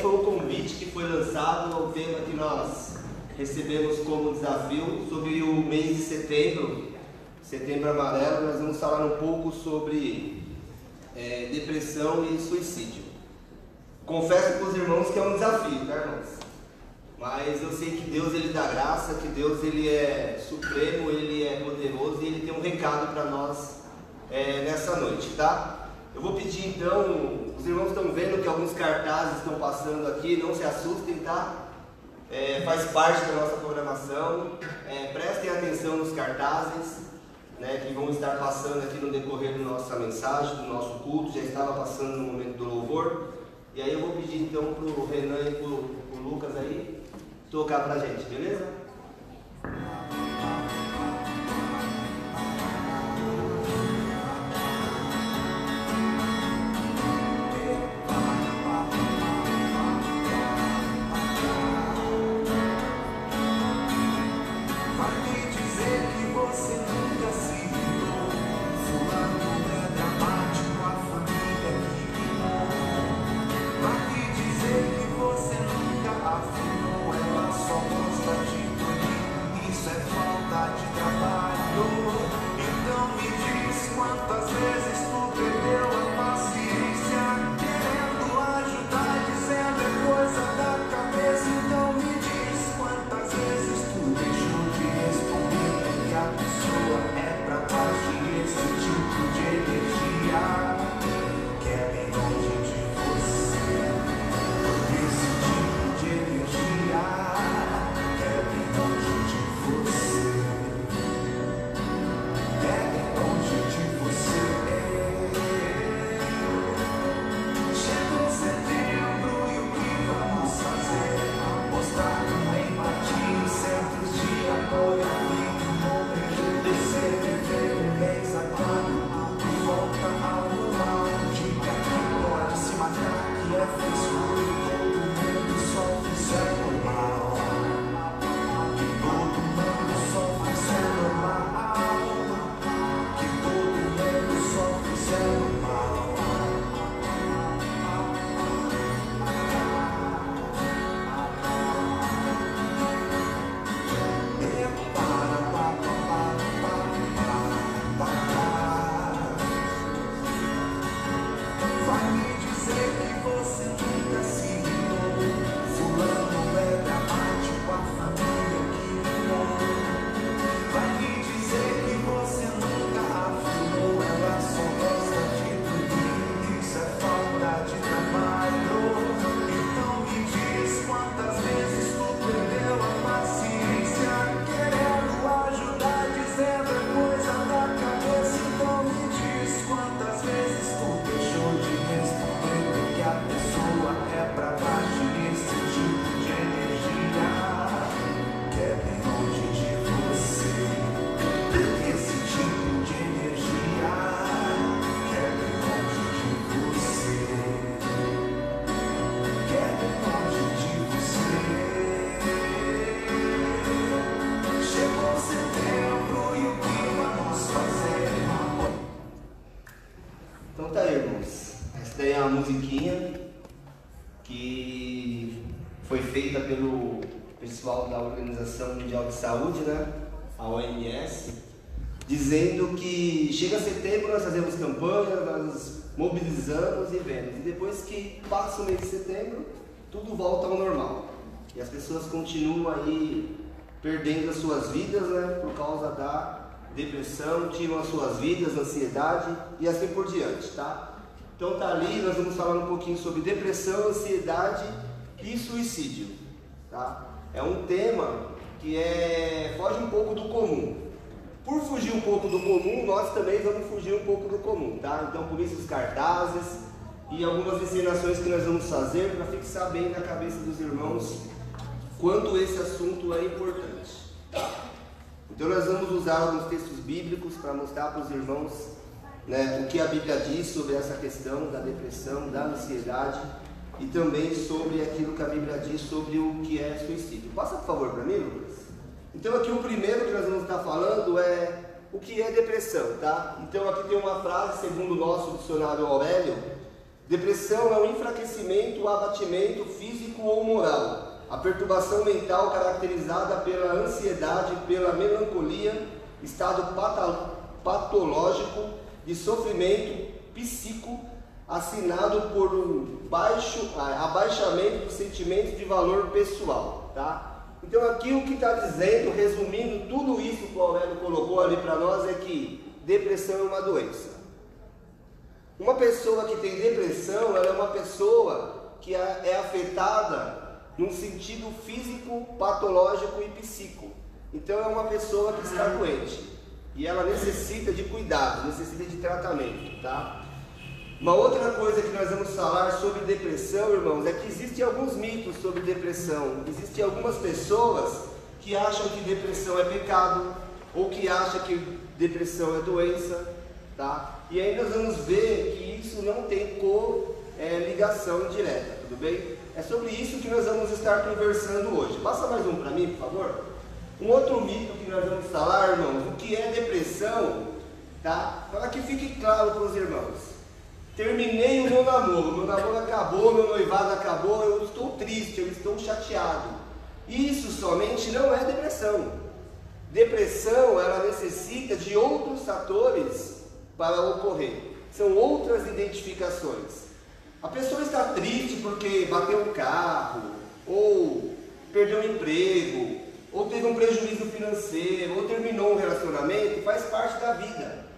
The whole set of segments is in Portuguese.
foi o convite que foi lançado ao tema que nós recebemos como desafio sobre o mês de setembro, Setembro Amarelo. Nós vamos falar um pouco sobre depressão e suicídio. Confesso para os irmãos que é um desafio, tá, irmãos? Mas eu sei que Deus, Ele dá graça, que Deus, Ele é supremo, Ele é poderoso e Ele tem um recado para nós nessa noite, tá? Eu vou pedir então, os irmãos estão vendo que alguns cartazes estão passando aqui, não se assustem, tá? Faz parte da nossa programação, prestem atenção nos cartazes, né, que vão estar passando aqui no decorrer da nossa mensagem, do nosso culto, já estava passando no momento do louvor. E aí eu vou pedir então para o Renan e para o Lucas aí tocar para a gente, beleza? Musiquinha que foi feita pelo pessoal da Organização Mundial de Saúde, né, a OMS, dizendo que chega setembro nós fazemos campanha, nós mobilizamos e vemos, e depois que passa o mês de setembro, tudo volta ao normal. E as pessoas continuam aí perdendo as suas vidas, né, por causa da depressão, tiram as suas vidas, ansiedade e assim por diante, tá? Então tá ali, nós vamos falar um pouquinho sobre depressão, ansiedade e suicídio, tá? É um tema que foge um pouco do comum. Por fugir um pouco do comum, nós também vamos fugir um pouco do comum, tá? Então por isso os cartazes e algumas ensinações que nós vamos fazer para fixar bem na cabeça dos irmãos quanto esse assunto é importante, tá? Então nós vamos usar alguns textos bíblicos para mostrar para os irmãos, né, o que a Bíblia diz sobre essa questão da depressão, da ansiedade e também sobre aquilo que a Bíblia diz sobre o que é suicídio. Passa por favor para mim, Lucas. Então aqui o primeiro que nós vamos estar falando é o que é depressão, tá? Então aqui tem uma frase, segundo o nosso dicionário Aurélio, Depressão é o enfraquecimento, o abatimento físico ou moral, a perturbação mental caracterizada pela ansiedade, pela melancolia, estado patológico de sofrimento psíquico, assinado por um abaixamento dos sentimentos de valor pessoal, tá? Então aqui o que está dizendo, resumindo tudo isso que o Aurélio colocou ali para nós, é que depressão é uma doença. Uma pessoa que tem depressão, ela é uma pessoa que é afetada num sentido físico, patológico e psíquico. Então é uma pessoa que está doente e ela necessita de cuidado, necessita de tratamento, tá? Uma outra coisa que nós vamos falar sobre depressão, irmãos, é que existem alguns mitos sobre depressão. Existem algumas pessoas que acham que depressão é pecado, ou que acham que depressão é doença, tá? E aí nós vamos ver que isso não tem ligação direta, tudo bem? É sobre isso que nós vamos estar conversando hoje. Passa mais um para mim, por favor. Um outro mito que nós vamos falar, irmãos, o que é depressão, tá? Para que fique claro para os irmãos. Terminei o meu namoro acabou, meu noivado acabou, eu estou triste, eu estou chateado. Isso somente não é depressão. Depressão, ela necessita de outros fatores para ocorrer. São outras identificações. A pessoa está triste porque bateu um carro, ou perdeu um emprego, ou teve um prejuízo financeiro, ou terminou um relacionamento, faz parte da vida.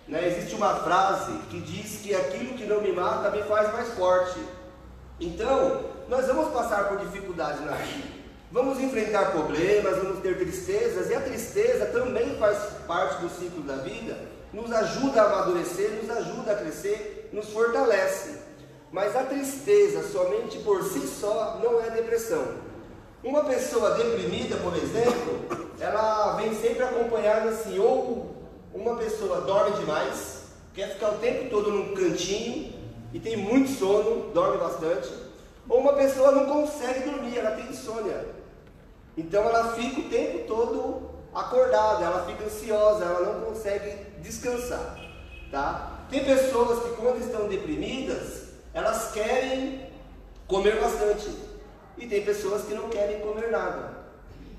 Existe uma frase que diz que aquilo que não me mata me faz mais forte. Então, nós vamos passar por dificuldades na vida. Vamos enfrentar problemas, vamos ter tristezas, e a tristeza também faz parte do ciclo da vida, nos ajuda a amadurecer, nos ajuda a crescer, nos fortalece. Mas a tristeza somente por si só não é depressão. Uma pessoa deprimida, por exemplo, ela vem sempre acompanhada assim, ou uma pessoa dorme demais, quer ficar o tempo todo num cantinho e tem muito sono, dorme bastante, ou uma pessoa não consegue dormir, ela tem insônia. Então ela fica o tempo todo acordada, ela fica ansiosa, ela não consegue descansar, tá? Tem pessoas que quando estão deprimidas, elas querem comer bastante, e tem pessoas que não querem comer nada.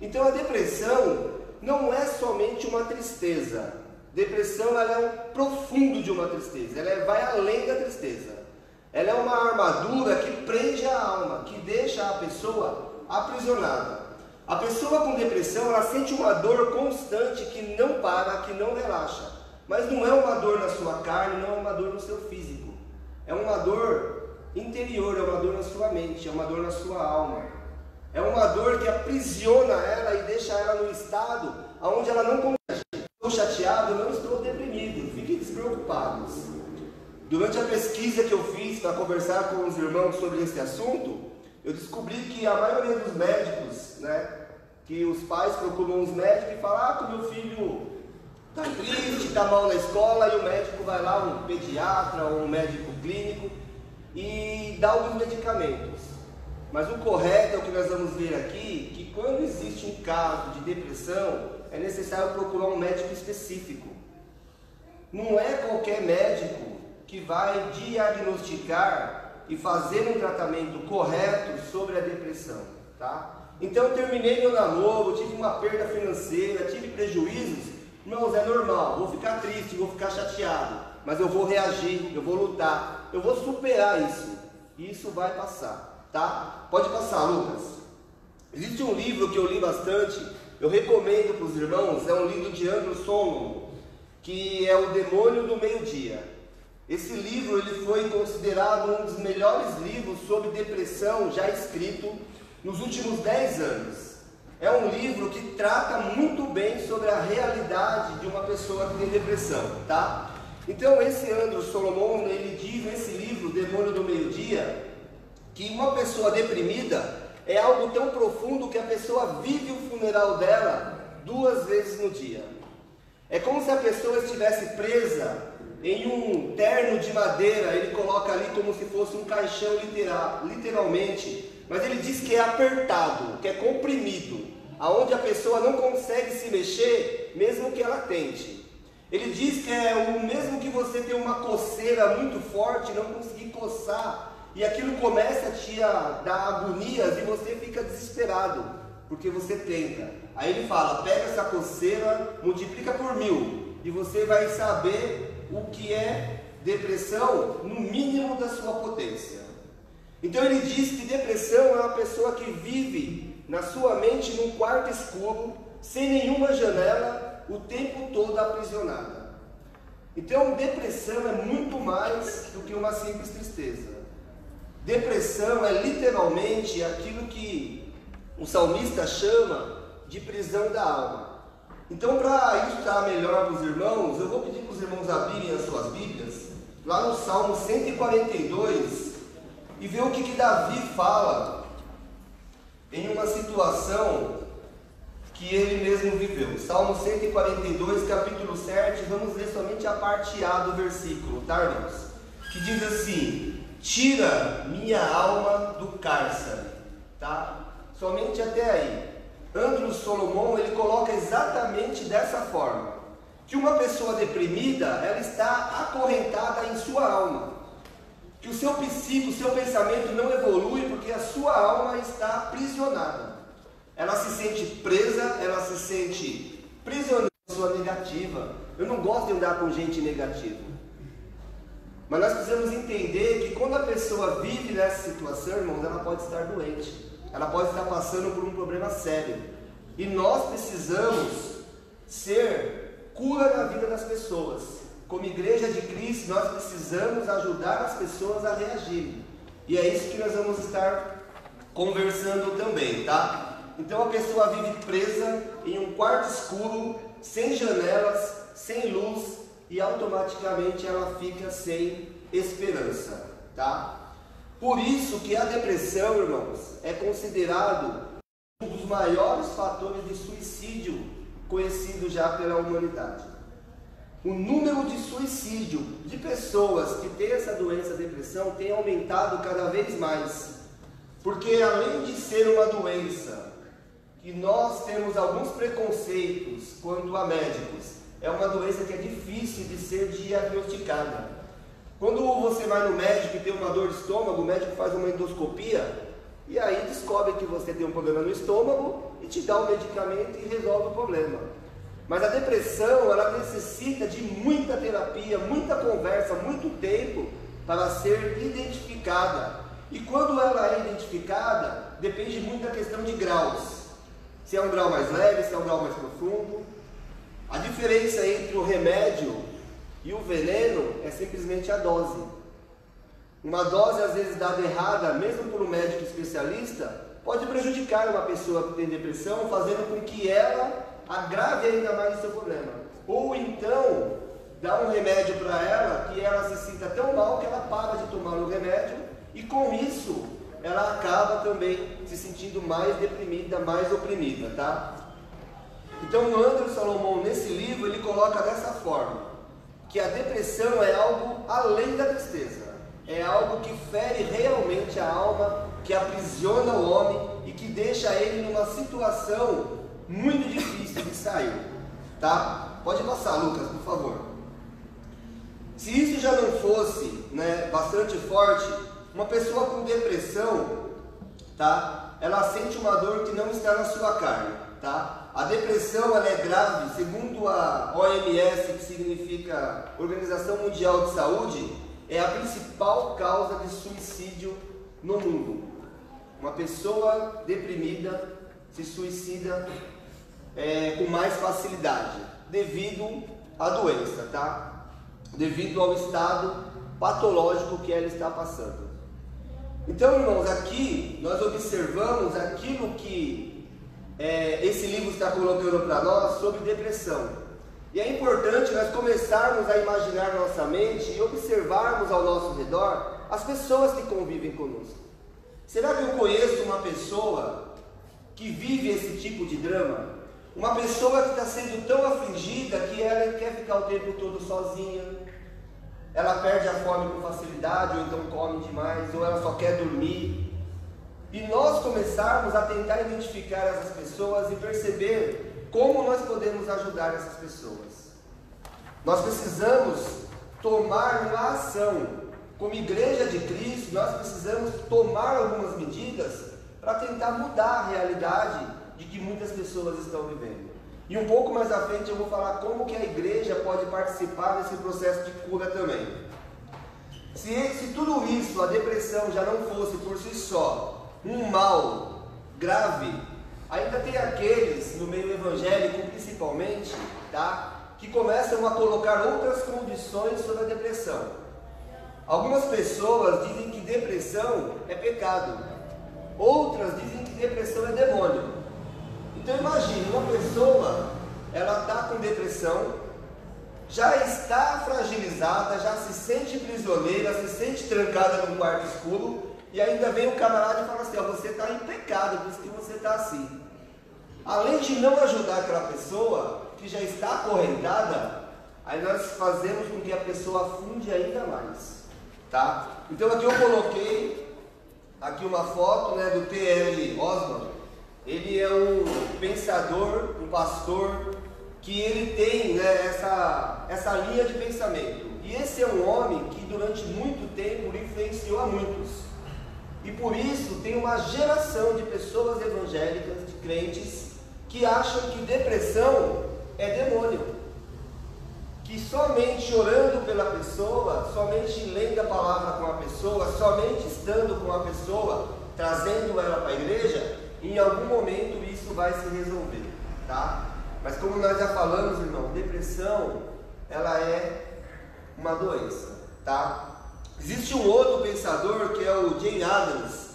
Então a depressão não é somente uma tristeza. Depressão, ela é um profundo de uma tristeza, ela vai além da tristeza. Ela é uma armadura que prende a alma, que deixa a pessoa aprisionada. A pessoa com depressão, ela sente uma dor constante que não para, que não relaxa. Mas não é uma dor na sua carne, não é uma dor no seu físico. É uma dor interior, é uma dor na sua mente, é uma dor na sua alma. É uma dor que aprisiona ela e deixa ela no estado onde ela não consegue. Estou chateado, não estou deprimido, fiquem despreocupados. Durante a pesquisa que eu fiz para conversar com os irmãos sobre esse assunto, eu descobri que a maioria dos médicos, que os pais procuram os médicos e falam que o meu filho está triste, está mal na escola, e o médico vai lá, um pediatra ou um médico clínico, e dá alguns medicamentos. Mas o correto é o que nós vamos ver aqui, que quando existe um caso de depressão, é necessário procurar um médico específico. Não é qualquer médico que vai diagnosticar e fazer um tratamento correto sobre a depressão, tá? Então eu terminei meu namoro, tive uma perda financeira, tive prejuízos. Irmãos, é normal, vou ficar triste, vou ficar chateado, mas eu vou reagir, eu vou lutar, eu vou superar isso, e isso vai passar, tá? Pode passar, Lucas. Existe um livro que eu li bastante, eu recomendo para os irmãos, é um livro de Andrew Solomon, que é O Demônio do Meio-Dia. Esse livro ele foi considerado um dos melhores livros sobre depressão já escrito nos últimos 10 anos. É um livro que trata muito bem sobre a realidade de uma pessoa que tem depressão, tá? Então esse Andrew Solomon, ele diz nesse livro, O Demônio do Meio-Dia, que uma pessoa deprimida é algo tão profundo que a pessoa vive o funeral dela 2 vezes no dia. É como se a pessoa estivesse presa em um terno de madeira, ele coloca ali como se fosse um caixão literalmente, mas ele diz que é apertado, que é comprimido, aonde a pessoa não consegue se mexer, mesmo que ela tente. Ele diz que é o mesmo que você ter uma coceira muito forte, não conseguir coçar, e aquilo começa a te dar agonias e você fica desesperado, porque você tenta. Aí ele fala, pega essa coceira, multiplica por 1000, e você vai saber o que é depressão no mínimo da sua potência. Então ele diz que depressão é uma pessoa que vive na sua mente num quarto escuro, sem nenhuma janela, o tempo todo aprisionada. Então depressão é muito mais do que uma simples tristeza. Depressão é literalmente aquilo que o salmista chama de prisão da alma. Então, para ilustrar melhor para os irmãos, eu vou pedir para os irmãos abrirem as suas Bíblias, lá no Salmo 142, e ver o que Davi fala em uma situação que ele mesmo viveu. Salmo 142, capítulo 7, vamos ler somente a parte A do versículo, tá, irmãos? Que diz assim: tira minha alma do cárcere, tá? Somente até aí. Andrew Solomon, ele coloca exatamente dessa forma, que uma pessoa deprimida, ela está acorrentada em sua alma, que o seu psique, o seu pensamento não evolui porque a sua alma está aprisionada. Ela se sente presa, ela se sente prisioneira da sua negativa. Eu não gosto de andar com gente negativa, mas nós precisamos entender que quando a pessoa vive nessa situação, irmãos, ela pode estar doente, ela pode estar passando por um problema sério, e nós precisamos ser cura na vida das pessoas. Como igreja de Cristo, nós precisamos ajudar as pessoas a reagirem, e é isso que nós vamos estar conversando também, tá? Então a pessoa vive presa em um quarto escuro, sem janelas, sem luz, e automaticamente ela fica sem esperança, tá? Por isso que a depressão, irmãos, é considerado um dos maiores fatores de suicídio conhecido já pela humanidade. O número de suicídio de pessoas que têm essa doença, a depressão, tem aumentado cada vez mais, porque além de ser uma doença que nós temos alguns preconceitos quanto a médicos, é uma doença que é difícil de ser diagnosticada. Quando você vai no médico e tem uma dor de estômago, o médico faz uma endoscopia e aí descobre que você tem um problema no estômago e te dá um medicamento e resolve o problema. Mas a depressão, ela necessita de muita terapia, muita conversa, muito tempo para ser identificada. E quando ela é identificada, depende muito da questão de graus. Se é um grau mais leve, se é um grau mais profundo. A diferença entre o remédio e o veneno é simplesmente a dose. Uma dose às vezes dada errada, mesmo por um médico especialista, pode prejudicar uma pessoa que tem depressão, fazendo com que ela agrave ainda mais o seu problema. Ou então, dá um remédio para ela, que ela se sinta tão mal que ela para de tomar o remédio, e com isso, ela acaba também se sentindo mais deprimida, mais oprimida, tá? Então, o Andrew Solomon, nesse livro, ele coloca dessa forma, que a depressão é algo além da tristeza, é algo que fere realmente a alma, que aprisiona o homem e que deixa ele numa situação muito difícil de sair, tá? Pode passar, Lucas, por favor. Se isso já não fosse, bastante forte, uma pessoa com depressão, tá? Ela sente uma dor que não está na sua carne, tá? A depressão, ela é grave, segundo a OMS, que significa Organização Mundial de Saúde, é a principal causa de suicídio no mundo. Uma pessoa deprimida se suicida com mais facilidade, devido à doença, tá? Devido ao estado patológico que ela está passando. Então, irmãos, aqui nós observamos aquilo que esse livro está colocando para nós sobre depressão. E é importante nós começarmos a imaginar nossa mente e observarmos ao nosso redor as pessoas que convivem conosco. Será que eu conheço uma pessoa que vive esse tipo de drama? Uma pessoa que está sendo tão afligida que ela quer ficar o tempo todo sozinha, ela perde a fome com facilidade, ou então come demais, ou ela só quer dormir. E nós começarmos a tentar identificar essas pessoas e perceber como nós podemos ajudar essas pessoas. Nós precisamos tomar uma ação. Como igreja de Cristo, nós precisamos tomar algumas medidas para tentar mudar a realidade de que muitas pessoas estão vivendo. E um pouco mais à frente eu vou falar como que a igreja pode participar desse processo de cura também. Se tudo isso, a depressão, já não fosse por si só um mal grave, ainda tem aqueles no meio evangélico principalmente, tá, que começam a colocar outras condições sobre a depressão. Algumas pessoas dizem que depressão é pecado, outras dizem que depressão é demônio. Então imagine, uma pessoa, ela está com depressão, já está fragilizada, já se sente prisioneira, se sente trancada num quarto escuro, e ainda vem um camarada e fala assim, ó, você está em pecado, por isso que você está assim. Além de não ajudar aquela pessoa que já está acorrentada, aí nós fazemos com que a pessoa afunde ainda mais, tá? Então aqui eu coloquei aqui uma foto, né, do T.L. Osborne. Ele é um pensador, um pastor, que ele tem, né, essa linha de pensamento. E esse é um homem que durante muito tempo influenciou a muitos. E por isso tem uma geração de pessoas evangélicas, de crentes, que acham que depressão é demônio. Que somente orando pela pessoa, somente lendo a palavra com a pessoa, somente estando com a pessoa, trazendo ela para a igreja, em algum momento isso vai se resolver, tá? Mas como nós já falamos, irmão, depressão, ela é uma doença, tá? Existe um outro pensador que é o Jane Addams.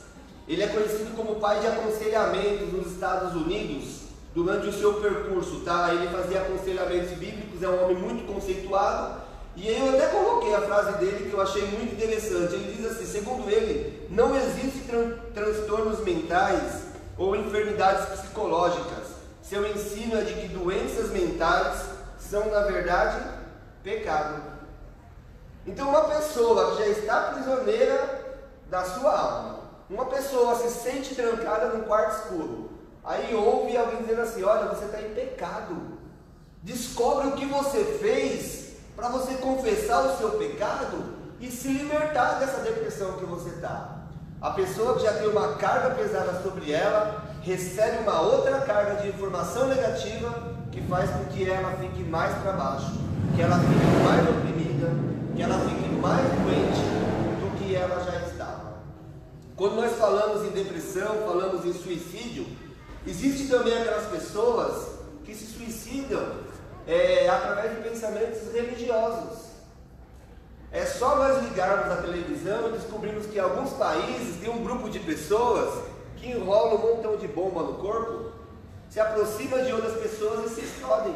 Ele é conhecido como pai de aconselhamento nos Estados Unidos durante o seu percurso, tá? Ele fazia aconselhamentos bíblicos, é um homem muito conceituado. E eu até coloquei a frase dele que eu achei muito interessante. Ele diz assim, segundo ele, não existe transtornos mentais ou enfermidades psicológicas. Seu ensino é de que doenças mentais são, na verdade, pecado. Então uma pessoa que já está prisioneira da sua alma, uma pessoa se sente trancada num quarto escuro, aí ouve alguém dizendo assim, olha, você está em pecado, descobre o que você fez para você confessar o seu pecado e se libertar dessa depressão que você está. A pessoa que já tem uma carga pesada sobre ela, recebe uma outra carga de informação negativa que faz com que ela fique mais para baixo, que ela fique mais oprimida, que ela fique mais doente do que ela já estava. Quando nós falamos em depressão, falamos em suicídio, existe também aquelas pessoas que se suicidam através de pensamentos religiosos. É só nós ligarmos a televisão e descobrirmos que em alguns países tem um grupo de pessoas que enrolam um montão de bomba no corpo, se aproxima de outras pessoas e se explodem.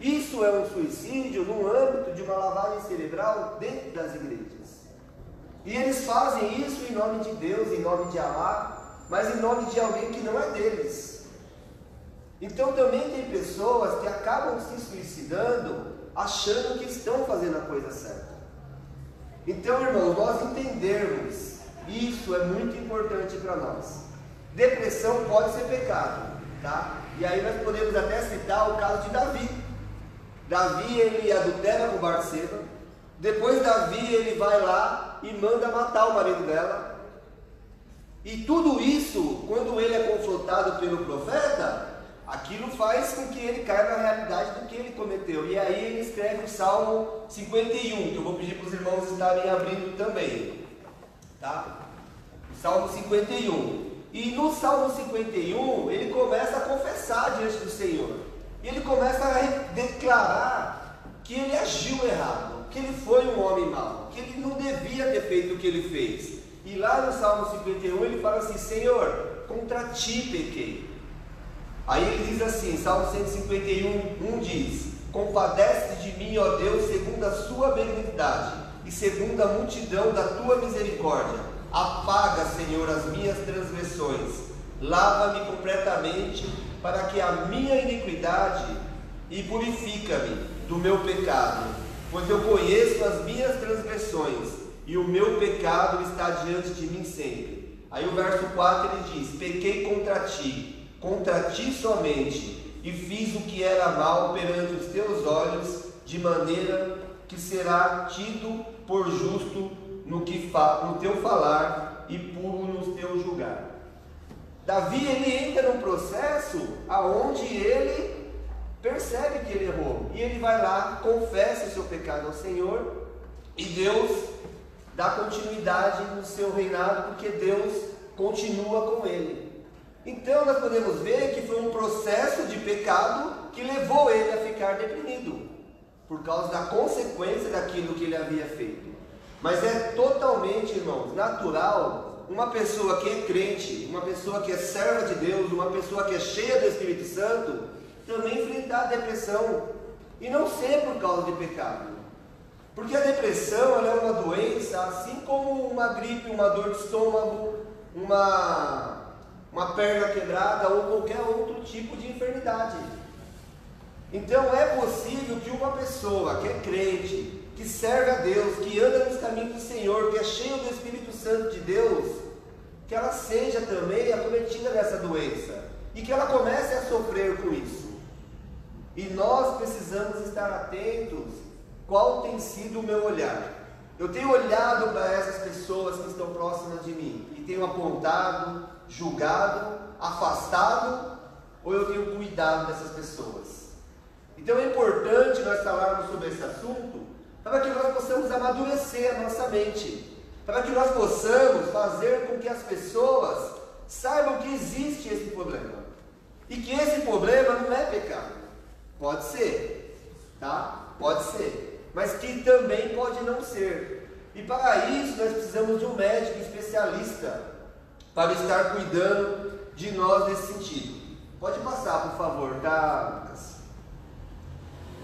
Isso é um suicídio no âmbito de uma lavagem cerebral dentro das igrejas. E eles fazem isso em nome de Deus, em nome de Allah, mas em nome de alguém que não é deles. Então também tem pessoas que acabam se suicidando achando que estão fazendo a coisa certa. Então, irmãos, nós entendermos isso é muito importante para nós. Depressão pode ser pecado, tá? E aí nós podemos até citar o caso de Davi. Davi, ele adultera com Batseba. Depois Davi, ele vai lá e manda matar o marido dela. E tudo isso, quando ele é confrontado pelo profeta, aquilo faz com que ele caia na realidade do que ele cometeu. E aí ele escreve o Salmo 51, que eu vou pedir para os irmãos estarem abrindo também, tá? O Salmo 51. E no Salmo 51, ele começa a confessar diante do Senhor. E ele começa a declarar que ele agiu errado, que ele foi um homem mau, que ele não devia ter feito o que ele fez. E lá no Salmo 51 ele fala assim, Senhor, contra ti pequei. Aí ele diz assim, Salmo 151, 1 diz, compadece de mim, ó Deus, segundo a sua benignidade e segundo a multidão da tua misericórdia. Apaga, Senhor, as minhas transgressões, lava-me completamente para que a minha iniquidade e purifica-me do meu pecado, pois eu conheço as minhas transgressões e o meu pecado está diante de mim sempre. Aí o verso 4 ele diz, pequei contra ti somente, e fiz o que era mal perante os teus olhos, de maneira que será tido por justo no teu falar e puro no teu julgar. Davi, ele entra num processo aonde ele percebe que ele errou, e ele vai lá, confessa o seu pecado ao Senhor, e Deus dá continuidade no seu reinado, porque Deus continua com ele. Então nós podemos ver que foi um processo de pecado que levou ele a ficar deprimido, por causa da consequência daquilo que ele havia feito. Mas é totalmente, irmãos, natural uma pessoa que é crente, uma pessoa que é serva de Deus, uma pessoa que é cheia do Espírito Santo, também enfrentar a depressão, e não ser por causa de pecado. Porque a depressão, ela é uma doença, assim como uma gripe, uma dor de estômago, uma perna quebrada ou qualquer outro tipo de enfermidade. Então é possível que uma pessoa que é crente, que serve a Deus, que anda nos caminhos do Senhor, que é cheio do Espírito Santo de Deus, que ela seja também acometida dessa doença, e que ela comece a sofrer com isso. E nós precisamos estar atentos. Qual tem sido o meu olhar? Eu tenho olhado para essas pessoas que estão próximas de mim e tenho apontado, julgado, afastado, ou eu tenho cuidado dessas pessoas? Então é importante nós falarmos sobre esse assunto, para que nós possamos amadurecer a nossa mente, para que nós possamos fazer com que as pessoas saibam que existe esse problema, e que esse problema não é pecado. Pode ser, tá? Pode ser, mas que também pode não ser. E para isso nós precisamos de um médico especialista para estar cuidando de nós nesse sentido. Pode passar, por favor, tá, Lucas?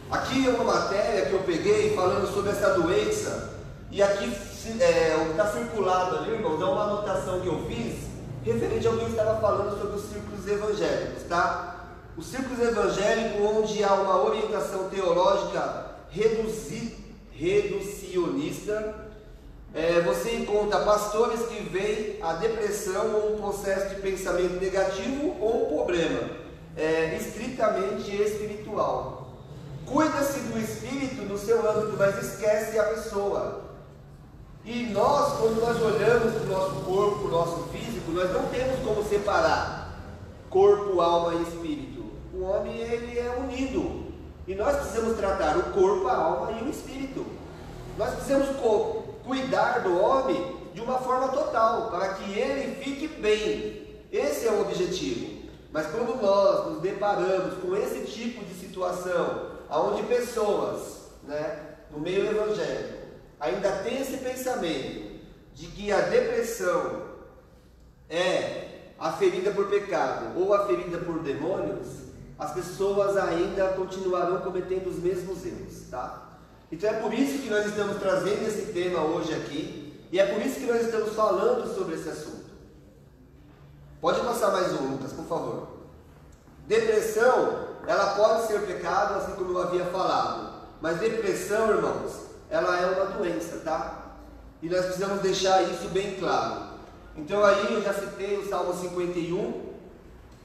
Aqui é uma matéria que eu peguei falando sobre essa doença, e aqui está circulado ali, irmãos, é uma anotação que eu fiz referente ao que eu estava falando sobre os círculos evangélicos, tá? O círculo evangélico, onde há uma orientação teológica reducionista, você encontra pastores que veem a depressão ou um processo de pensamento negativo ou um problema estritamente espiritual. Cuida-se do espírito no seu âmbito, mas esquece a pessoa. E nós, quando nós olhamos para o nosso corpo, para o nosso físico, nós não temos como separar corpo, alma e espírito. O homem, ele é unido, e nós precisamos tratar o corpo, a alma e o espírito. Nós precisamos cuidar do homem de uma forma total, para que ele fique bem. Esse é o objetivo. Mas quando nós nos deparamos com esse tipo de situação, onde pessoas, no meio evangélico, ainda tem esse pensamento de que a depressão é aferida por pecado ou aferida por demônios, as pessoas ainda continuarão cometendo os mesmos erros, tá? Então é por isso que nós estamos trazendo esse tema hoje aqui, e é por isso que nós estamos falando sobre esse assunto. Pode passar mais um, Lucas, por favor. Depressão, ela pode ser pecado, assim como eu havia falado, mas depressão, irmãos, ela é uma doença, tá? E nós precisamos deixar isso bem claro. Então aí eu já citei o Salmo 51.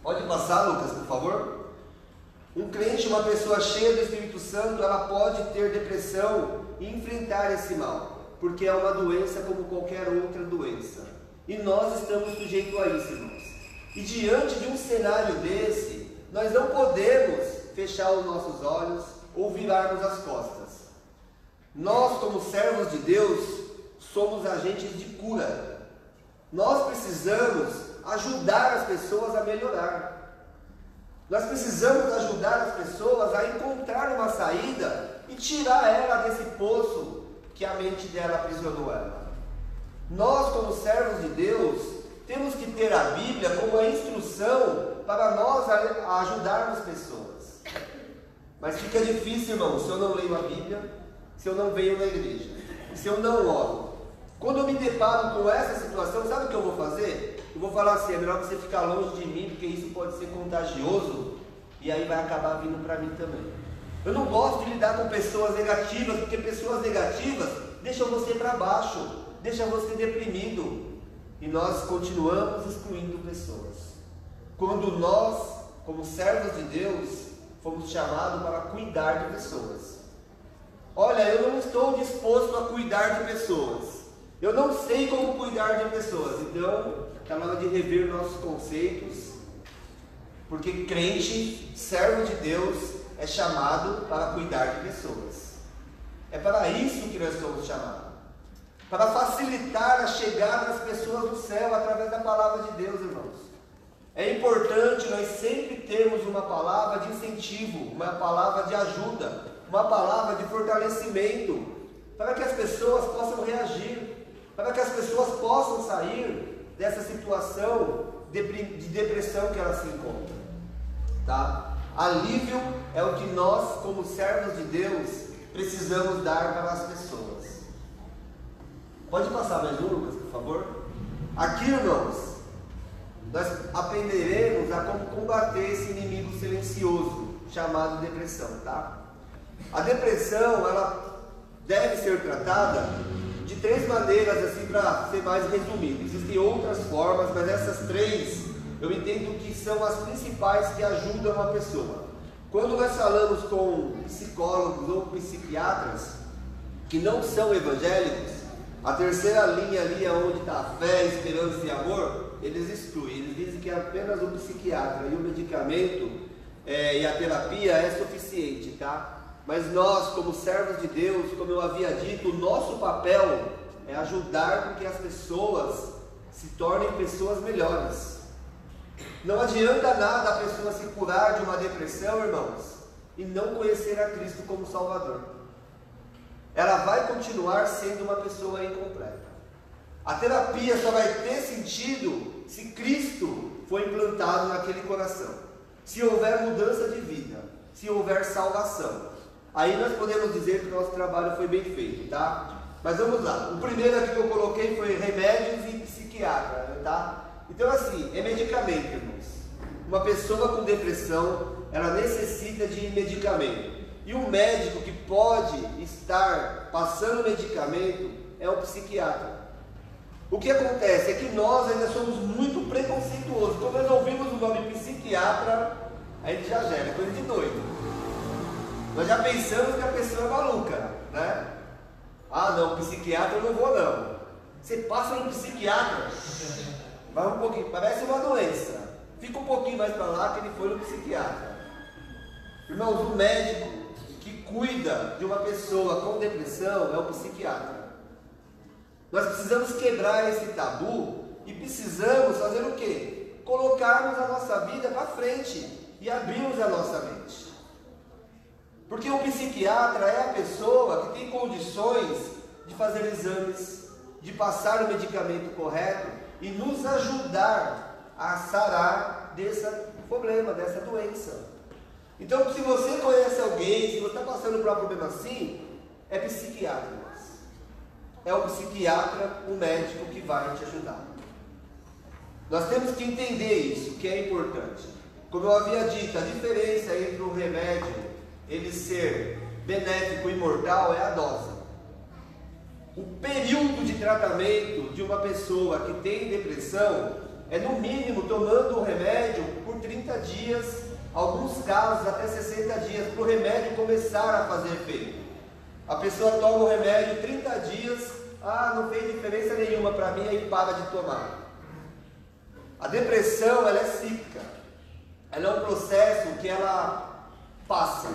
Pode passar, Lucas, por favor? Um crente, uma pessoa cheia do Espírito Santo, ela pode ter depressão e enfrentar esse mal, porque é uma doença como qualquer outra doença. E nós estamos sujeitos a isso, irmãos. E diante de um cenário desse, nós não podemos fechar os nossos olhos ou virarmos as costas. Nós, como servos de Deus, somos agentes de cura. Nós precisamos ajudar as pessoas a melhorar. Nós precisamos ajudar as pessoas a encontrar uma saída e tirar ela desse poço que a mente dela aprisionou ela. Nós, como servos de Deus, temos que ter a Bíblia como a instrução para nós ajudarmos pessoas. Mas fica difícil, irmão, se eu não leio a Bíblia, se eu não venho na igreja, se eu não oro. Quando eu me deparo com essa situação, sabe o que eu vou fazer? Eu vou falar assim: é melhor você ficar longe de mim, porque isso pode ser contagioso, e aí vai acabar vindo para mim também. Eu não gosto de lidar com pessoas negativas, porque pessoas negativas deixam você para baixo, deixam você deprimido, e nós continuamos excluindo pessoas. Quando nós, como servos de Deus, fomos chamados para cuidar de pessoas. olha, eu não estou disposto a cuidar de pessoas, eu não sei como cuidar de pessoas. Então, está na hora de rever nossos conceitos, porque crente, servo de Deus, é chamado para cuidar de pessoas. É para isso que nós somos chamados, para facilitar a chegada das pessoas do céu através da palavra de Deus, irmãos. É importante nós sempre termos uma palavra de incentivo, uma palavra de ajuda, uma palavra de fortalecimento, para que as pessoas possam reagir, para que as pessoas possam sair dessa situação de depressão que elas se encontram, tá? Alívio é o que nós, como servos de Deus, precisamos dar para as pessoas. Pode passar mais um, Lucas, por favor? Aqui, irmãos, nós aprenderemos a como combater esse inimigo silencioso chamado depressão, tá? A depressão, ela deve ser tratada de 3 maneiras, assim, para ser mais resumido. Existem outras formas, mas essas 3 eu entendo que são as principais que ajudam uma pessoa. Quando nós falamos com psicólogos ou psiquiatras que não são evangélicos, a terceira linha ali, onde está a fé, esperança e amor, eles excluem. Eles dizem que apenas o psiquiatra e o medicamento e a terapia é suficiente, tá? Mas nós, como servos de Deus, como eu havia dito, o nosso papel é ajudar com que as pessoas se tornem pessoas melhores. Não adianta nada a pessoa se curar de uma depressão, irmãos, e não conhecer a Cristo como Salvador. Ela vai continuar sendo uma pessoa incompleta. A terapia só vai ter sentido se Cristo for implantado naquele coração, se houver mudança de vida, se houver salvação. Aí nós podemos dizer que o nosso trabalho foi bem feito, tá? Mas vamos lá. O primeiro aqui que eu coloquei foi remédios e psiquiatra, tá? Então, assim, é medicamento, irmãos. Uma pessoa com depressão, ela necessita de medicamento. E o médico que pode estar passando medicamento é o psiquiatra. O que acontece é que nós ainda somos muito preconceituosos. Quando nós ouvimos o nome psiquiatra, a gente já gera, é coisa de doido. Nós já pensamos que a pessoa é maluca, né? Ah, não, psiquiatra eu não vou não. Você passa no psiquiatra, vai um pouquinho, parece uma doença. Fica um pouquinho mais para lá que ele foi no psiquiatra. Irmãos, o médico que cuida de uma pessoa com depressão é o psiquiatra. Nós precisamos quebrar esse tabu e precisamos fazer o quê? Colocarmos a nossa vida para frente e abrirmos a nossa mente. Porque o psiquiatra é a pessoa que tem condições de fazer exames, de passar o medicamento correto e nos ajudar a sarar desse problema, dessa doença. Então, se você conhece alguém, se você está passando por um problema assim, é psiquiatra. É o psiquiatra, o médico que vai te ajudar. Nós temos que entender isso, que é importante. Como eu havia dito, a diferença entre o remédio ele ser benéfico e mortal é a dose. O período de tratamento de uma pessoa que tem depressão é no mínimo tomando o remédio por 30 dias, alguns casos até 60 dias, para o remédio começar a fazer efeito. A pessoa toma o remédio 30 dias, não fez diferença nenhuma para mim, aí para de tomar. A depressão, ela é cíclica, ela é um processo que ela passa.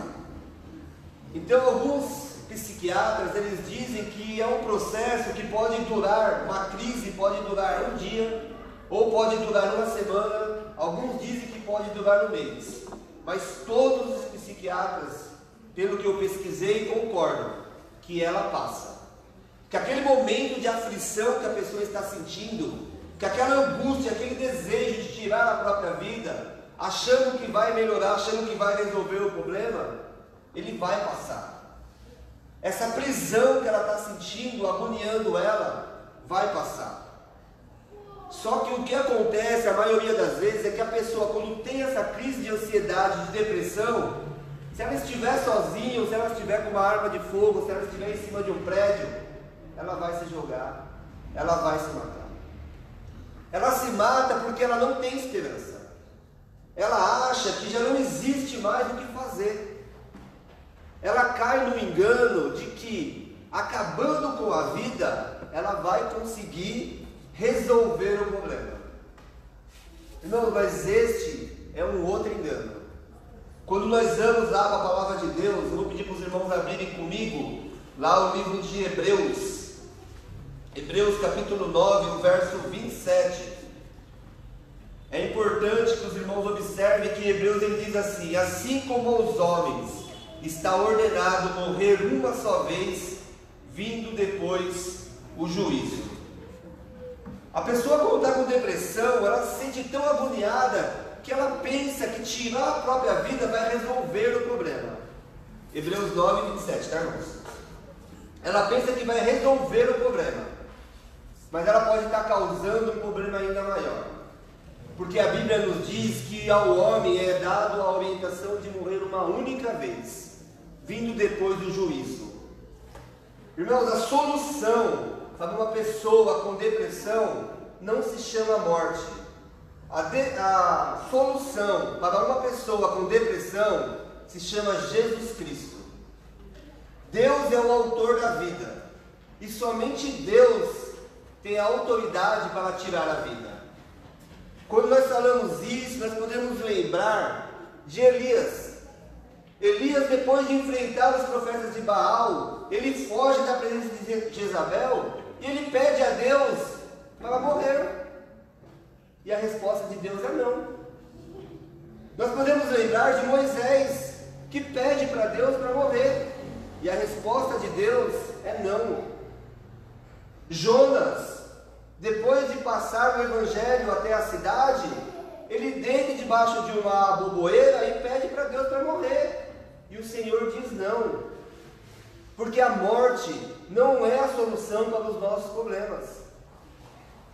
Então alguns psiquiatras, eles dizem que é um processo que pode durar, uma crise pode durar um dia, ou pode durar uma semana, alguns dizem que pode durar um mês, mas todos os psiquiatras, pelo que eu pesquisei, concordam que ela passa, que aquele momento de aflição que a pessoa está sentindo, que aquela angústia, aquele desejo de tirar a própria vida, achando que vai melhorar, achando que vai resolver o problema, ele vai passar. Essa prisão que ela está sentindo, agoniando ela, vai passar. Só que o que acontece, a maioria das vezes, é que a pessoa, quando tem essa crise de ansiedade, de depressão, se ela estiver sozinha, ou se ela estiver com uma arma de fogo, se ela estiver em cima de um prédio, ela vai se jogar, ela vai se matar. Ela se mata porque ela não tem esperança. Ela acha que já não existe mais o que fazer. ela cai no engano de que, acabando com a vida, ela vai conseguir resolver o problema. Irmão, mas este é um outro engano. Quando nós vamos lá para a palavra de Deus, eu vou pedir para os irmãos abrirem comigo lá o livro de Hebreus. Hebreus capítulo 9, o verso 27. É importante que os irmãos observem que Hebreus ele diz assim: assim como aos homens está ordenado morrer uma só vez, vindo depois o juízo. A pessoa, quando está com depressão, ela se sente tão agoniada que ela pensa que tirar a própria vida vai resolver o problema. Hebreus 9, 27, tá, irmãos? Ela pensa que vai resolver o problema, mas ela pode estar causando um problema ainda maior. Porque a Bíblia nos diz que ao homem é dado a orientação de morrer uma única vez, vindo depois do juízo. Irmãos, a solução para uma pessoa com depressão não se chama morte. A solução para uma pessoa com depressão se chama Jesus Cristo. Deus é o autor da vida, e somente Deus tem a autoridade para tirar a vida. Quando nós falamos isso, nós podemos lembrar de Elias. Elias, depois de enfrentar os profetas de Baal, ele foge da presença de Jezabel e ele pede a Deus para morrer. E a resposta de Deus é não. Nós podemos lembrar de Moisés, que pede para Deus para morrer, e a resposta de Deus é não. Jonas, depois de passar o evangelho até a cidade, ele deita debaixo de uma boboeira e pede para Deus para morrer, e o Senhor diz não, porque a morte não é a solução para os nossos problemas.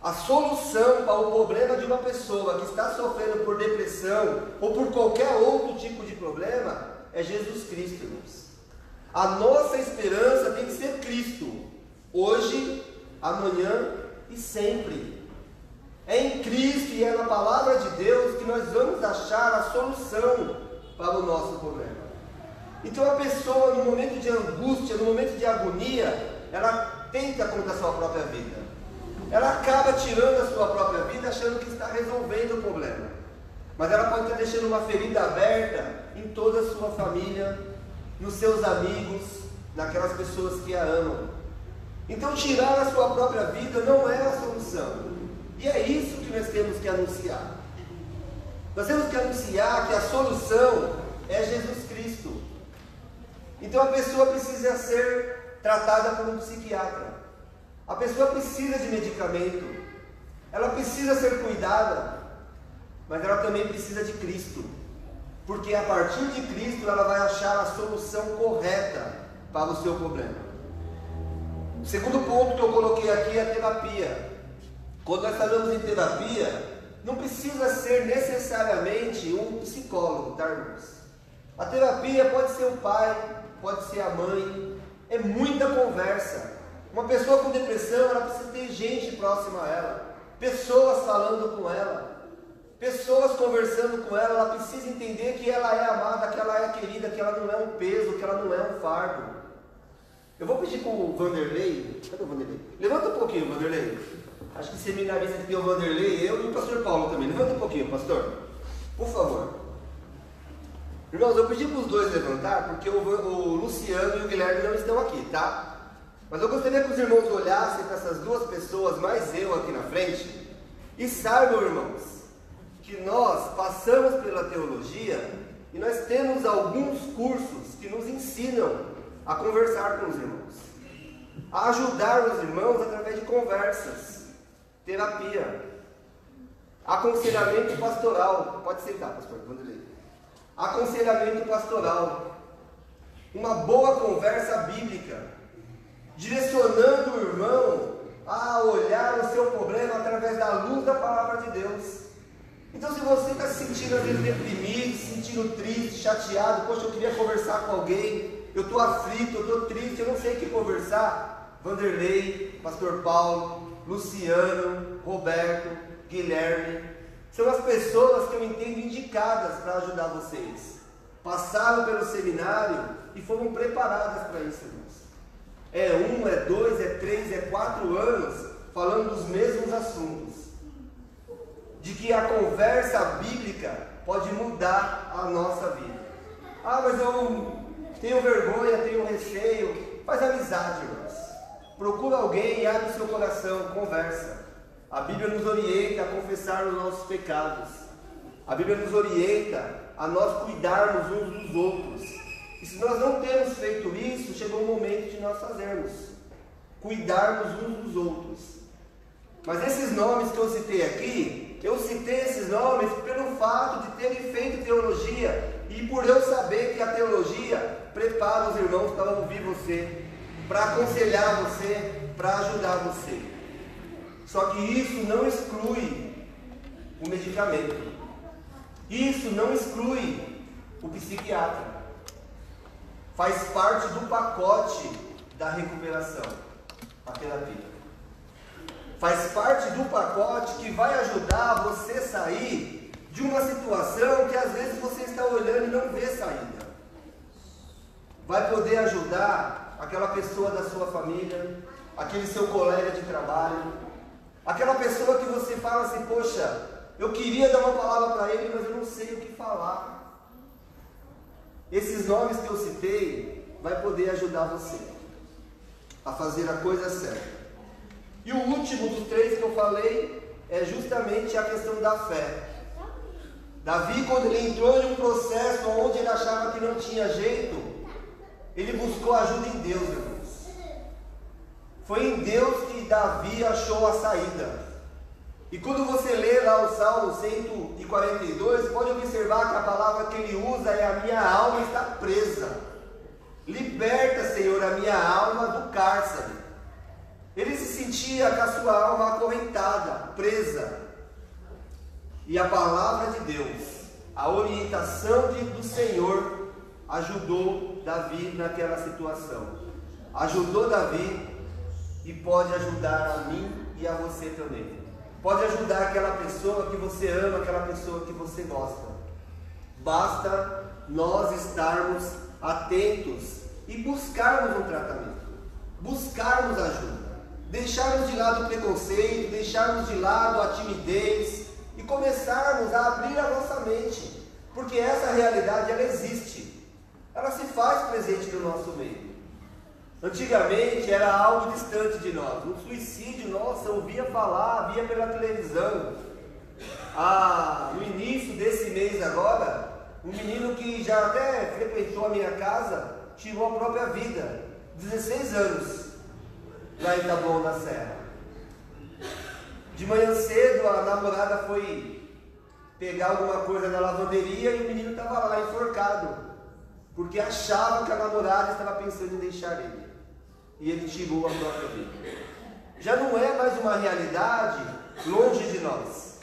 A solução para o problema de uma pessoa que está sofrendo por depressão ou por qualquer outro tipo de problema é Jesus Cristo, irmãos. A nossa esperança tem que ser Cristo, hoje, amanhã e sempre. É em Cristo e é na palavra de Deus que nós vamos achar a solução para o nosso problema. Então a pessoa, no momento de angústia, no momento de agonia, ela tenta contra a sua própria vida. Ela acaba tirando a sua própria vida achando que está resolvendo o problema, mas ela pode estar deixando uma ferida aberta em toda a sua família, nos seus amigos, naquelas pessoas que a amam. Então tirar a sua própria vida não é a solução, e é isso que nós temos que anunciar. Nós temos que anunciar que a solução é Jesus Cristo. Então a pessoa precisa ser tratada por um psiquiatra. A pessoa precisa de medicamento, ela precisa ser cuidada, mas ela também precisa de Cristo, porque a partir de Cristo ela vai achar a solução correta para o seu problema. O segundo ponto que eu coloquei aqui é a terapia. Quando nós falamos em terapia, não precisa ser necessariamente um psicólogo, tá, irmãos? A terapia pode ser o pai, pode ser a mãe, é muita conversa. Uma pessoa com depressão, ela precisa ter gente próxima a ela, pessoas falando com ela, pessoas conversando com ela. Ela precisa entender que ela é amada, que ela é querida, que ela não é um peso, que ela não é um fardo. Eu vou pedir para o Vanderlei, cadê o Vanderlei? Levanta um pouquinho, Vanderlei. Acho que seminarista que tem o Vanderlei, eu e o pastor Paulo também. Levanta um pouquinho, pastor, por favor. Irmãos, eu pedi para os dois levantar, porque o Luciano e o Guilherme não estão aqui, tá? Mas eu gostaria que os irmãos olhassem para essas duas pessoas, mais eu aqui na frente, e saibam, irmãos, que nós passamos pela teologia e nós temos alguns cursos que nos ensinam a conversar com os irmãos, a ajudar os irmãos através de conversas, terapia, aconselhamento pastoral. Pode sentar, pastor Vanderlei. Aconselhamento pastoral, uma boa conversa bíblica, direcionando o irmão a olhar o seu problema através da luz da palavra de Deus. Então, se você está se sentindo às vezes deprimido, se sentindo triste, chateado, poxa, eu queria conversar com alguém, eu estou aflito, eu estou triste, eu não sei o que conversar, Vanderlei, pastor Paulo, Luciano, Roberto, Guilherme, são as pessoas que eu entendo indicadas para ajudar vocês, passaram pelo seminário e foram preparadas para isso, irmãos. É 1, é 2, é 3, é 4 anos falando dos mesmos assuntos. De que a conversa bíblica pode mudar a nossa vida. Ah, mas eu tenho vergonha, tenho receio. Faz amizade, irmãos. Procura alguém, abre o seu coração, conversa. A Bíblia nos orienta a confessar os nossos pecados. A Bíblia nos orienta a nós cuidarmos uns dos outros. E se nós não temos feito isso, chegou o momento de nós fazermos. Cuidarmos uns dos outros. Mas esses nomes que eu citei aqui, eu citei esses nomes pelo fato de terem feito teologia e por eu saber que a teologia prepara os irmãos para ouvir você, para aconselhar você, para ajudar você. Só que isso não exclui o medicamento. Isso não exclui o psiquiatra. Faz parte do pacote da recuperação, a terapia. Faz parte do pacote que vai ajudar você a sair de uma situação que às vezes você está olhando e não vê saída. Vai poder ajudar aquela pessoa da sua família, aquele seu colega de trabalho, aquela pessoa que você fala assim, poxa, eu queria dar uma palavra para ele, mas eu não sei o que falar. Esses nomes que eu citei vai poder ajudar você a fazer a coisa certa. E o último dos 3 que eu falei é justamente a questão da fé. Davi, quando ele entrou em um processo onde ele achava que não tinha jeito, ele buscou ajuda em Deus, irmãos. Foi em Deus que Davi achou a saída. E quando você lê lá o Salmo 142, pode observar que a palavra que ele usa é: a minha alma está presa. Liberta, Senhor, a minha alma do cárcere. Ele se sentia com a sua alma acorrentada, presa. E a palavra de Deus, a orientação do Senhor, ajudou Davi naquela situação. Ajudou Davi e pode ajudar a mim e a você também. Pode ajudar aquela pessoa que você ama, aquela pessoa que você gosta. Basta nós estarmos atentos e buscarmos um tratamento, buscarmos ajuda. Deixarmos de lado o preconceito, deixarmos de lado a timidez e começarmos a abrir a nossa mente, porque essa realidade ela existe, ela se faz presente no nosso meio. Antigamente era algo distante de nós, o suicídio, nossa, ouvia falar, via pela televisão. No início desse mês agora, um menino que já até frequentou a minha casa, tirou a própria vida, 16 anos. Lá em Taboão da Serra. De manhã cedo a namorada foi pegar alguma coisa na lavanderia e o menino estava lá enforcado, porque achava que a namorada estava pensando em deixar ele, e ele tirou a própria vida. Já não é mais uma realidade longe de nós,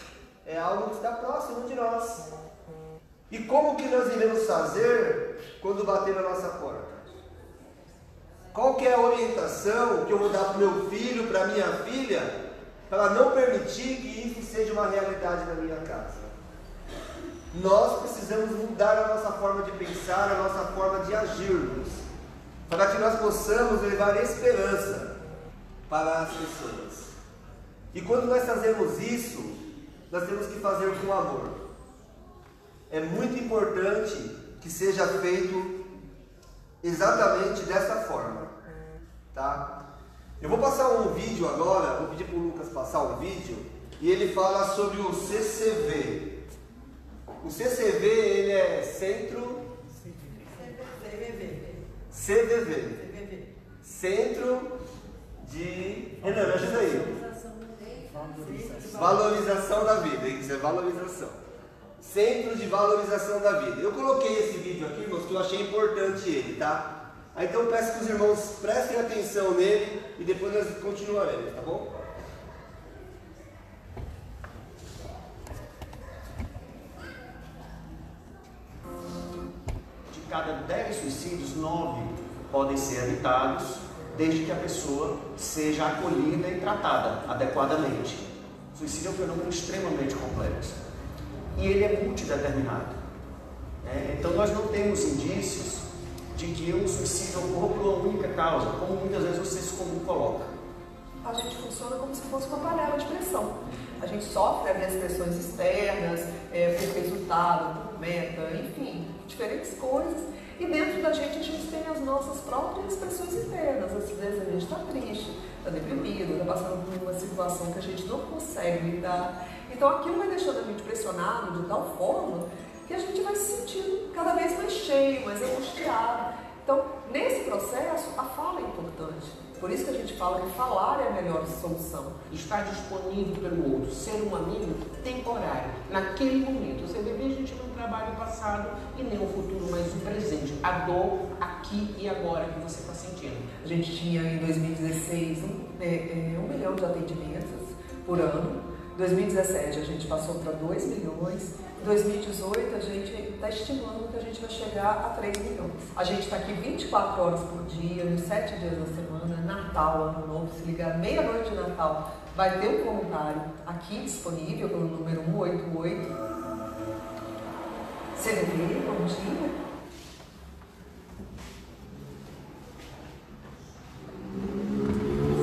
é algo que está próximo de nós. E como que nós iremos fazer quando bater na nossa porta? Qual que é a orientação que eu vou dar para o meu filho, para a minha filha, para não permitir que isso seja uma realidade na minha casa? Nós precisamos mudar a nossa forma de pensar, a nossa forma de agirmos, para que nós possamos levar esperança para as pessoas. E quando nós fazemos isso, nós temos que fazer com amor. É muito importante que seja feito exatamente dessa forma, tá? Eu vou passar um vídeo agora, vou pedir para o Lucas passar um vídeo, e ele fala sobre o CCV. O CCV, ele é Centro... CVV. Centro de... me ajuda aí. Valorização da vida, isso é valorização. Centro de Valorização da Vida. Eu coloquei esse vídeo aqui, irmãos, que eu achei importante ele, tá? Então eu peço que os irmãos prestem atenção nele e depois nós continuaremos, tá bom? De cada 10 suicídios, 9 podem ser evitados, desde que a pessoa seja acolhida e tratada adequadamente. O suicídio é um fenômeno extremamente complexo. E ele é multideterminado. Então nós não temos indícios de que o suicídio ocorra por uma única causa, como muitas vezes você se coloca. A gente funciona como se fosse uma panela de pressão. A gente sofre as pressões externas, por resultado, por meta, enfim, diferentes coisas. E dentro da gente a gente tem as nossas próprias pressões internas. Às vezes a gente está triste, está deprimido, está passando por uma situação que a gente não consegue lidar. Então aquilo vai deixando a gente pressionado de tal forma que a gente vai se sentindo cada vez mais cheio, mais angustiado. Então, nesse processo, a fala é importante. Por isso que a gente fala que falar é a melhor solução. Estar disponível pelo outro, ser um amigo temporário, naquele momento. Você vê, a gente não trabalha o passado e nem o futuro, mas o presente. A dor aqui e agora que você está sentindo. A gente tinha em 2016 1 milhão de atendimentos por ano. Em 2017 a gente passou para 2 milhões. Em 2018 a gente está estimando que a gente vai chegar a 3 milhões. A gente está aqui 24 horas por dia, nos 7 dias da semana, Natal, Ano Novo. Se ligar meia-noite de Natal, vai ter um voluntário aqui disponível pelo número 188. CVV, bom dia.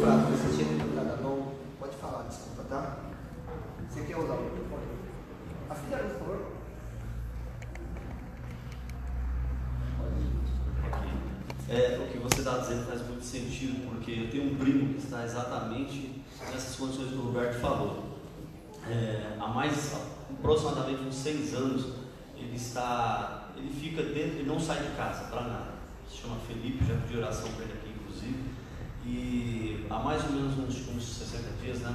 Flávio, você tinha levantado a mão? Pode falar, desculpa, tá? Você quer usar o microfone? Afina, por favor. O que você está dizendo faz muito sentido, porque eu tenho um primo que está exatamente nessas condições que o Roberto falou. Há aproximadamente uns 6 anos, ele fica dentro, ele não sai de casa para nada. Se chama Felipe, já pedi oração para ele aqui, inclusive. E há mais ou menos uns 60 dias, né,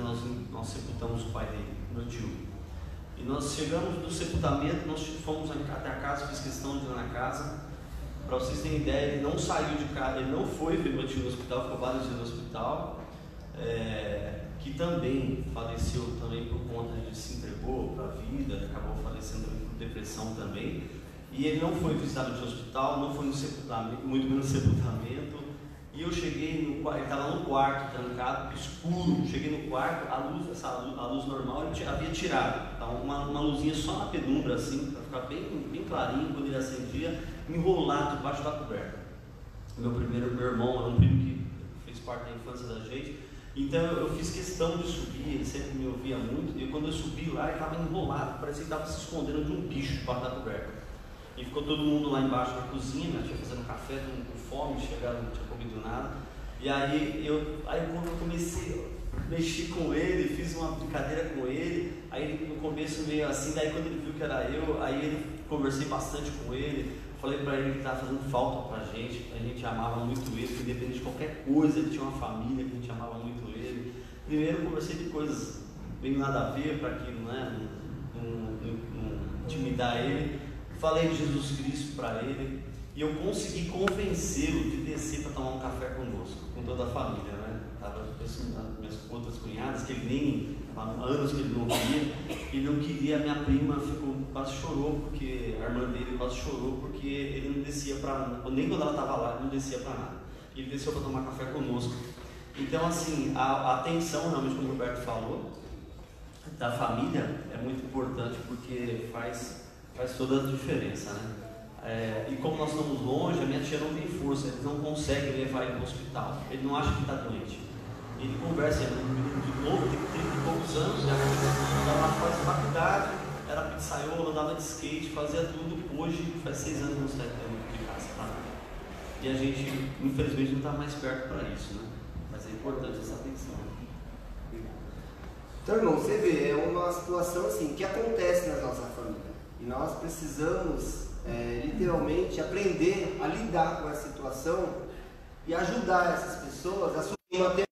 nós sepultamos o pai dele, meu tio. E nós chegamos do sepultamento, nós fomos até a casa, fiz questão de ir na casa. Para vocês terem ideia, ele não saiu de casa, ele não foi ver meu tio no hospital, ficou vários dias no hospital, que também faleceu também por conta de se entregou para a vida, acabou falecendo por depressão também. E ele não foi visitado no hospital, não foi no sepultamento, muito menos no sepultamento. E eu cheguei no quarto, ele estava no quarto, trancado, escuro. Cheguei no quarto, a luz normal ele havia tirado. Então, uma luzinha só na penumbra, assim, para ficar bem clarinho. Quando ele acendia, enrolado debaixo da coberta. Meu irmão era um primo que fez parte da infância da gente. Então eu fiz questão de subir, ele sempre me ouvia muito. E quando eu subi lá, ele estava enrolado, parecia que estava se escondendo de um bicho debaixo da coberta. E ficou todo mundo lá embaixo na cozinha, minha tia fazendo café, com fome, chegaram, não tinha comido nada. E aí quando eu comecei a mexer com ele, fiz uma brincadeira com ele, aí ele no começo meio assim, daí quando ele viu que era eu, aí ele conversei bastante com ele, falei pra ele que estava fazendo falta pra gente, a gente amava muito ele, que independente de qualquer coisa, ele tinha uma família, que a gente amava muito ele. Primeiro eu conversei de coisas bem nada a ver para aquilo, né, não intimidar ele. Falei de Jesus Cristo para ele e eu consegui convencê-lo de descer para tomar um café conosco, com toda a família, né? Estava pensando minhas outras cunhadas, que ele nem, há anos que ele não queria, minha prima quase chorou, porque a irmã dele quase chorou, porque ele não descia para, nem quando ela estava lá, ele não descia para nada. E ele desceu para tomar café conosco. Então, assim, a atenção, realmente, como o Roberto falou, da família é muito importante, porque faz toda a diferença, né? E como nós estamos longe, a minha tia não tem força, eles não conseguem levar ele para o hospital, ele não acha que está doente. Ele conversa, ele de novo, tem 30 e poucos anos, já faz faculdade, era pizzaiolo, andava de skate, fazia tudo. Hoje, faz 6 anos que não sai de casa, tá? E a gente, infelizmente, não está mais perto para isso, né? Mas é importante essa atenção. Então, irmão, você vê, é uma situação assim, que acontece na nossa família. E nós precisamos, literalmente, aprender a lidar com essa situação e ajudar essas pessoas a assumir uma tendência.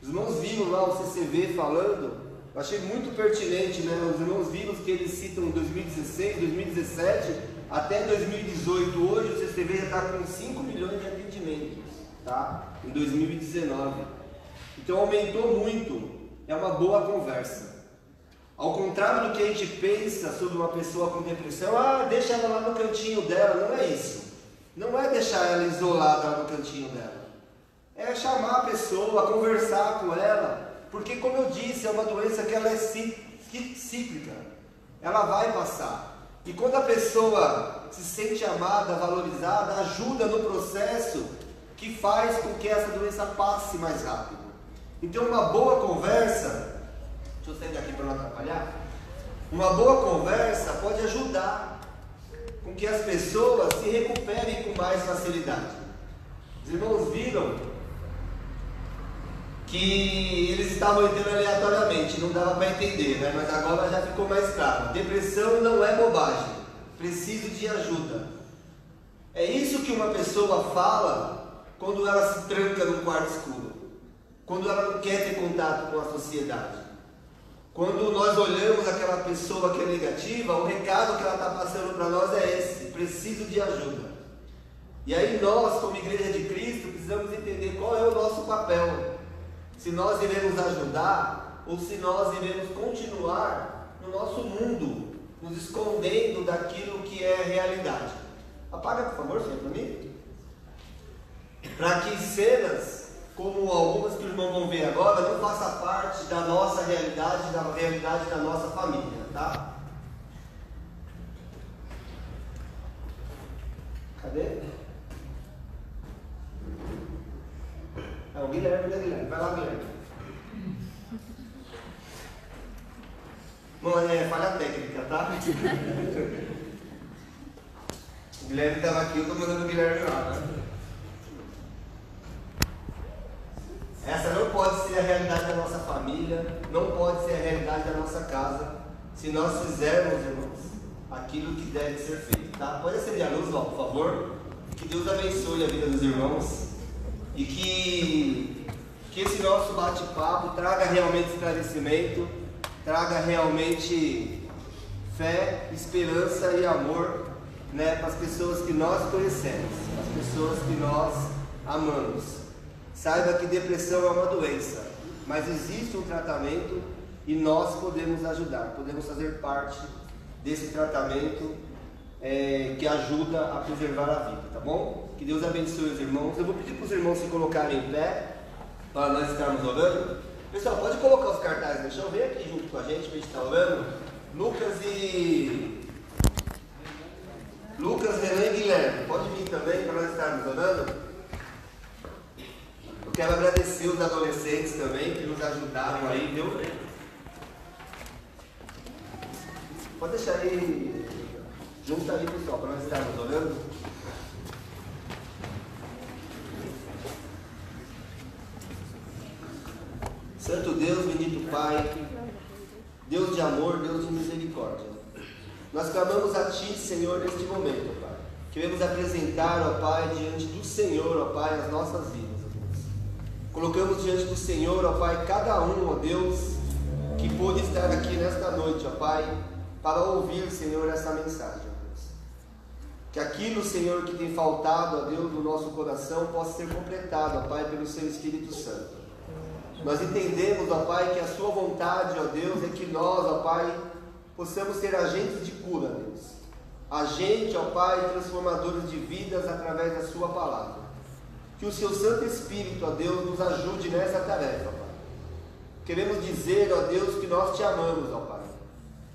Os irmãos viram lá o CCV falando, eu achei muito pertinente, né? Os irmãos vimos que eles citam 2016, 2017, até 2018. Hoje o CCV já está com 5 milhões de atendimentos, tá? Em 2019. Então aumentou muito, é uma boa conversa. Ao contrário do que a gente pensa sobre uma pessoa com depressão, deixa ela lá no cantinho dela, não é isso. Não é deixar ela isolada lá no cantinho dela. É chamar a pessoa, conversar com ela, porque como eu disse, é uma doença que ela é cíclica. Ela vai passar. E quando a pessoa se sente amada, valorizada, ajuda no processo que faz com que essa doença passe mais rápido. Então uma boa conversa, deixa eu sair daqui para não atrapalhar, uma boa conversa pode ajudar com que as pessoas se recuperem com mais facilidade. Os irmãos viram que eles estavam entrando aleatoriamente, não dava para entender, né? Mas agora já ficou mais claro. Depressão não é bobagem, preciso de ajuda. É isso que uma pessoa fala quando ela se tranca num quarto escuro, quando ela não quer ter contato com a sociedade. Quando nós olhamos aquela pessoa que é negativa, o recado que ela está passando para nós é esse: preciso de ajuda. E aí nós, como Igreja de Cristo, precisamos entender qual é o nosso papel. Se nós iremos ajudar ou se nós iremos continuar no nosso mundo, nos escondendo daquilo que é realidade. Apaga, por favor, senhor, para mim. Para que cenas como algumas que os irmãos vão ver agora não façam parte da nossa realidade, da realidade da nossa família, tá? Cadê? É o Guilherme, né, Guilherme? Vai lá, Guilherme. Não, é falha técnica, tá? O Guilherme estava aqui, eu estou mandando o Guilherme lá, né? Essa não pode ser a realidade da nossa família, não pode ser a realidade da nossa casa, se nós fizermos, irmãos, aquilo que deve ser feito, tá? Pode acender a luz, ó, por favor. Que Deus abençoe a vida dos irmãos e que esse nosso bate-papo traga realmente esclarecimento, traga realmente fé, esperança e amor, né, para as pessoas que nós conhecemos, as pessoas que nós amamos. Saiba que depressão é uma doença, mas existe um tratamento e nós podemos ajudar, podemos fazer parte desse tratamento que ajuda a preservar a vida, tá bom? Que Deus abençoe os irmãos. Eu vou pedir para os irmãos se colocarem em pé, para nós estarmos orando. Pessoal, pode colocar os cartazes no chão, vem aqui junto com a gente estar orando. Lucas, Renan e Guilherme, pode vir também para nós estarmos orando. Eu quero agradecer os adolescentes também que nos ajudaram aí, viu? Pode deixar aí, junta aí, pessoal, para nós estarmos orando. Santo Deus, bendito Pai, Deus de amor, Deus de misericórdia, nós clamamos a Ti, Senhor, neste momento, Pai. Queremos apresentar, ó Pai, diante do Senhor, ó Pai, as nossas vidas, ó Deus. Colocamos diante do Senhor, ó Pai, cada um, ó Deus, que pôde estar aqui nesta noite, ó Pai, para ouvir, Senhor, essa mensagem, ó Deus. Que aquilo, Senhor, que tem faltado, ó Deus, no nosso coração, possa ser completado, ó Pai, pelo Seu Espírito Santo. Nós entendemos, ó Pai, que a Sua vontade, ó Deus, é que nós, ó Pai, possamos ser agentes de cura, Deus. Agentes, ó Pai, transformadores de vidas através da Sua palavra. Que o Seu Santo Espírito, ó Deus, nos ajude nessa tarefa, Pai. Queremos dizer, ó Deus, que nós Te amamos, ó Pai.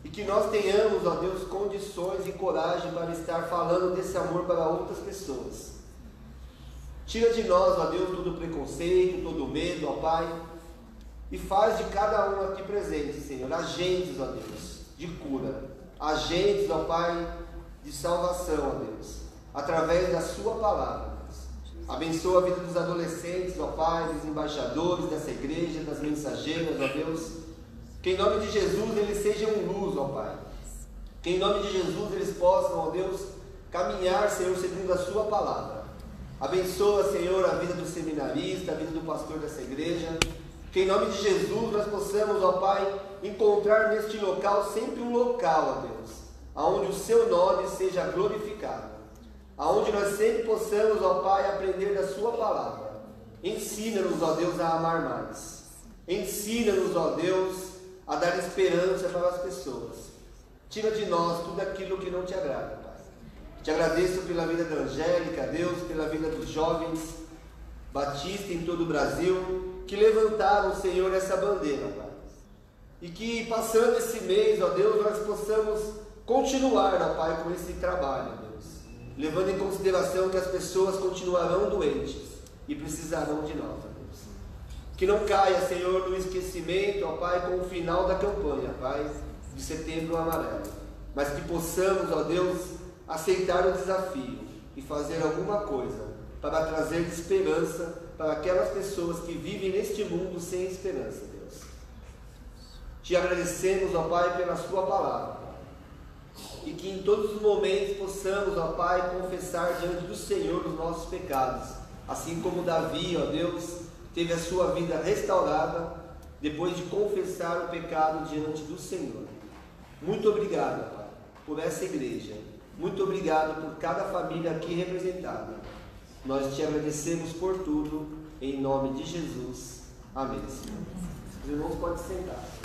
E que nós tenhamos, ó Deus, condições e coragem para estar falando desse amor para outras pessoas. Tira de nós, ó Deus, todo preconceito, todo medo, ó Pai. E faz de cada um aqui presente, Senhor, agentes, ó Deus, de cura. Agentes, ó Pai, de salvação, ó Deus, através da Sua palavra, Deus. Abençoa a vida dos adolescentes, ó Pai, dos embaixadores dessa igreja, das mensageiras, ó Deus. Que em nome de Jesus eles sejam luz, ó Pai. Que em nome de Jesus eles possam, ó Deus, caminhar, Senhor, segundo a Sua palavra. Abençoa, Senhor, a vida do seminarista, a vida do pastor dessa igreja. Que em nome de Jesus nós possamos, ó Pai, encontrar neste local sempre um local, ó Deus, aonde o Seu nome seja glorificado. Aonde nós sempre possamos, ó Pai, aprender da Sua palavra. Ensina-nos, ó Deus, a amar mais. Ensina-nos, ó Deus, a dar esperança para as pessoas. Tira de nós tudo aquilo que não Te agrada, Pai. Te agradeço pela vida da Angélica, Deus, pela vida dos jovens batistas em todo o Brasil, que levantaram, Senhor, essa bandeira, Pai. E que passando esse mês, ó Deus, nós possamos continuar, ó Pai, com esse trabalho, Deus, levando em consideração que as pessoas continuarão doentes e precisarão de nós, ó Deus. Que não caia, Senhor, no esquecimento, ó Pai, com o final da campanha, Pai, de Setembro Amarelo, mas que possamos, ó Deus, aceitar o desafio e fazer alguma coisa para trazer esperança para aquelas pessoas que vivem neste mundo sem esperança, Deus. Te agradecemos, ó Pai, pela sua palavra, e que em todos os momentos possamos, ó Pai, confessar diante do Senhor os nossos pecados, assim como Davi, ó Deus, teve a sua vida restaurada depois de confessar o pecado diante do Senhor. Muito obrigado, Pai, por essa igreja. Muito obrigado por cada família aqui representada. Nós te agradecemos por tudo, em nome de Jesus. Amém, Senhor. Os irmãos podem sentar.